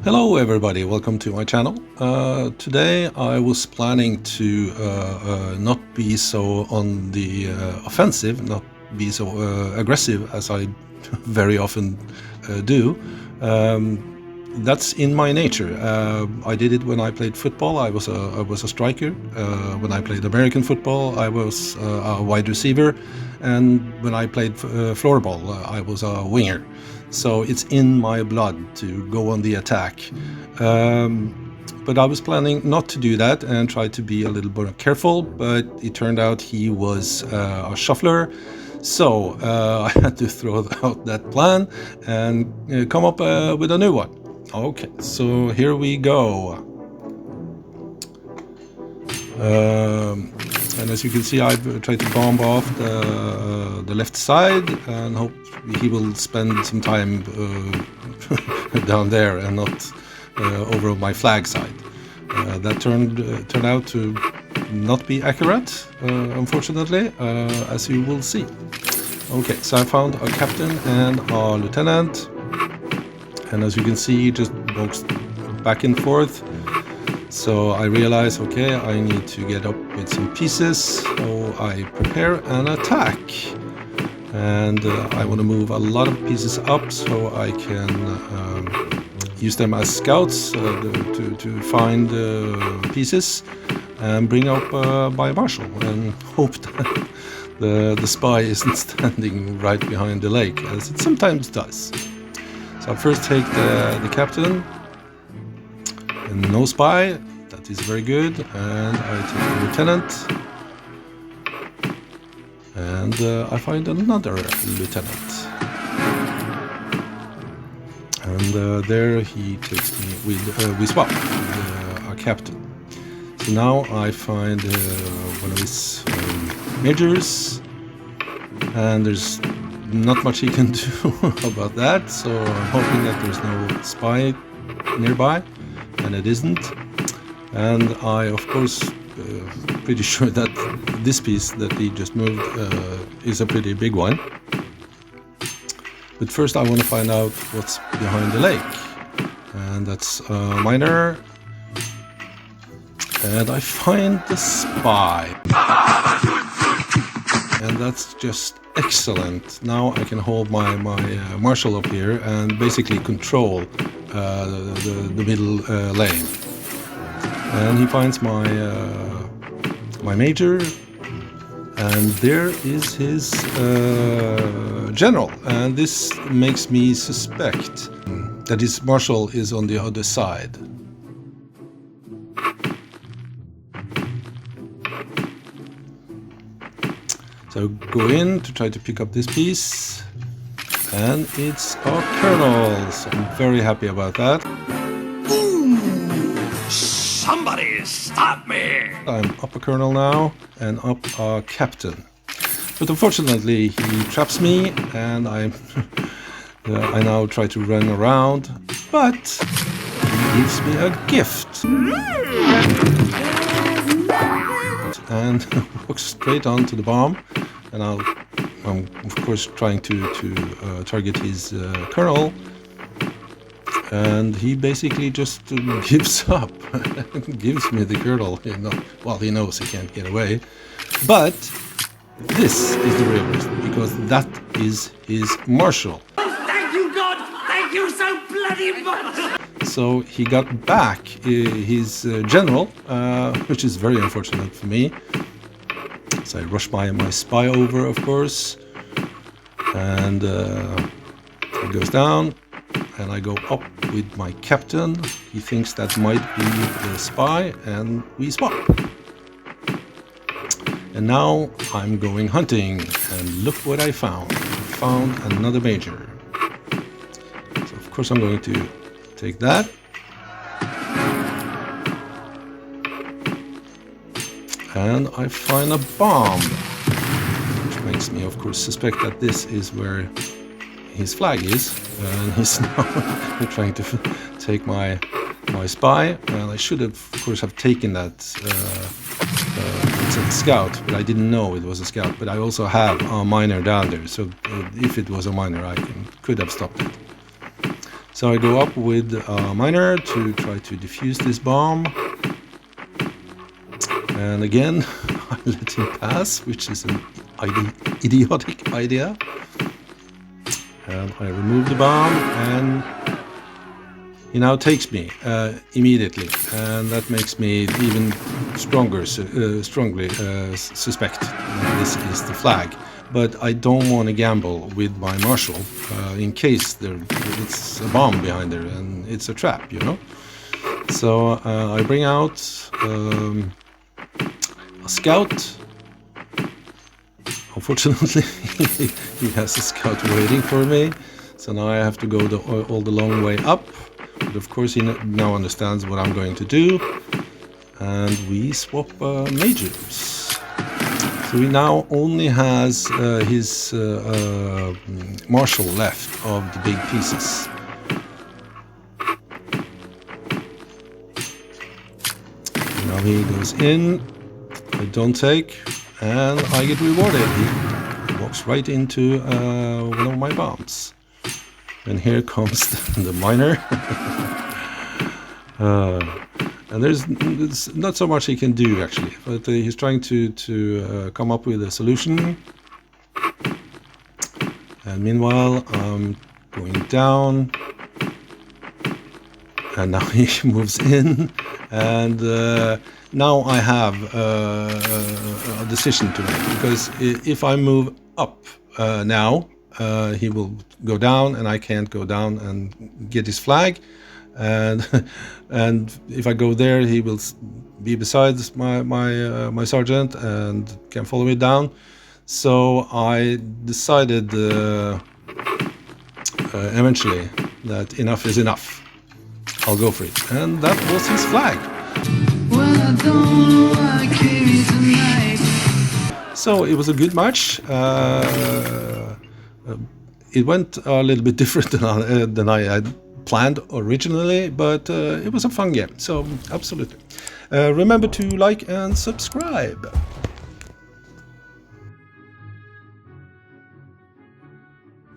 Hello everybody, welcome to my channel. Today I was planning to not be so on the offensive, not be so aggressive as I very often do. That's in my nature. I did it when I played football. I was a striker. When I played American football, I was a wide receiver, and when I played floorball, I was a winger. So it's in my blood to go on the attack. But I was planning not to do that and try to be a little more careful, but it turned out he was a shuffler. So I had to throw out that plan and come up with a new one. Okay, so here we go. And as you can see, I've tried to bomb off the left side and hope he will spend some time down there and not over my flag side. That turned out to not be accurate, unfortunately, as you will see. Okay, so I found a captain and a lieutenant, and as you can see, he just walks back and forth. So I realize, okay, I need to get up with some pieces, so I prepare an attack. And I want to move a lot of pieces up so I can use them as scouts to find pieces and bring up by Marshall and hope that the spy isn't standing right behind the lake, as it sometimes does. So I first take the captain, and no spy, that is very good, and I take the lieutenant, and I find another lieutenant, and there he takes me with, we swap with a captain. So now I find one of his majors, and there's not much he can do about that, so I'm hoping that there's no spy nearby, and it isn't. And I, of course, pretty sure that this piece that he just moved is a pretty big one. But first I want to find out what's behind the lake, and that's a miner, and I find the spy. And that's just excellent. Now I can hold my marshal up here and basically control the middle lane. And he finds my major, and there is his general. And this makes me suspect that his marshal is on the other side. So go in to try to pick up this piece, and it's a colonel, so I'm very happy about that. Ooh, somebody stop me! I'm up a colonel now, and up a captain. But unfortunately he traps me, and I now try to run around, but he gives me a gift. And walks straight onto the bomb, and I'm of course trying to target his colonel, and he basically just gives up, gives me the colonel. Well, he knows he can't get away, but this is the real reason, because that is his marshal. Thank you, God! Thank you so bloody much! So he got back his general, which is very unfortunate for me. So I rush my spy over, of course, and he goes down, and I go up with my captain. He thinks that might be the spy, and we swap. And now I'm going hunting, and look what I found. I found another major. So of course I'm going to take that. And I find a bomb, which makes me of course suspect that this is where his flag is, and he's now trying to take my spy. And I should have, of course, have taken that it's a scout, but I didn't know it was a scout. But I also have a miner down there, so if it was a miner, I could have stopped it. So I go up with a miner to try to defuse this bomb. And again, I let him pass, which is an idiotic idea. And I remove the bomb, and he now takes me immediately, and that makes me even strongly suspect that this is the flag. But I don't want to gamble with my marshal in case it's a bomb behind there and it's a trap, you know. So I bring out a scout. Unfortunately, he has a scout waiting for me, so now I have to go all the long way up. But of course, he now understands what I'm going to do, and we swap majors. So he now only has his marshal left of the big pieces. And now he goes in. I don't take, and I get rewarded. He walks right into one of my bombs. And here comes the miner. And there's not so much he can do, actually, but he's trying to come up with a solution. And meanwhile, I'm going down, and now he moves in, and now I have a decision to make, because if I move up now, he will go down, and I can't go down and get his flag. And if I go there, he will be beside my sergeant and can follow me down. So I decided eventually that enough is enough. I'll go for it, and that was his flag. Well, I don't know why I came here tonight. So it was a good match. It went a little bit different than I had planned originally, but it was a fun game, so absolutely. Remember to like and subscribe.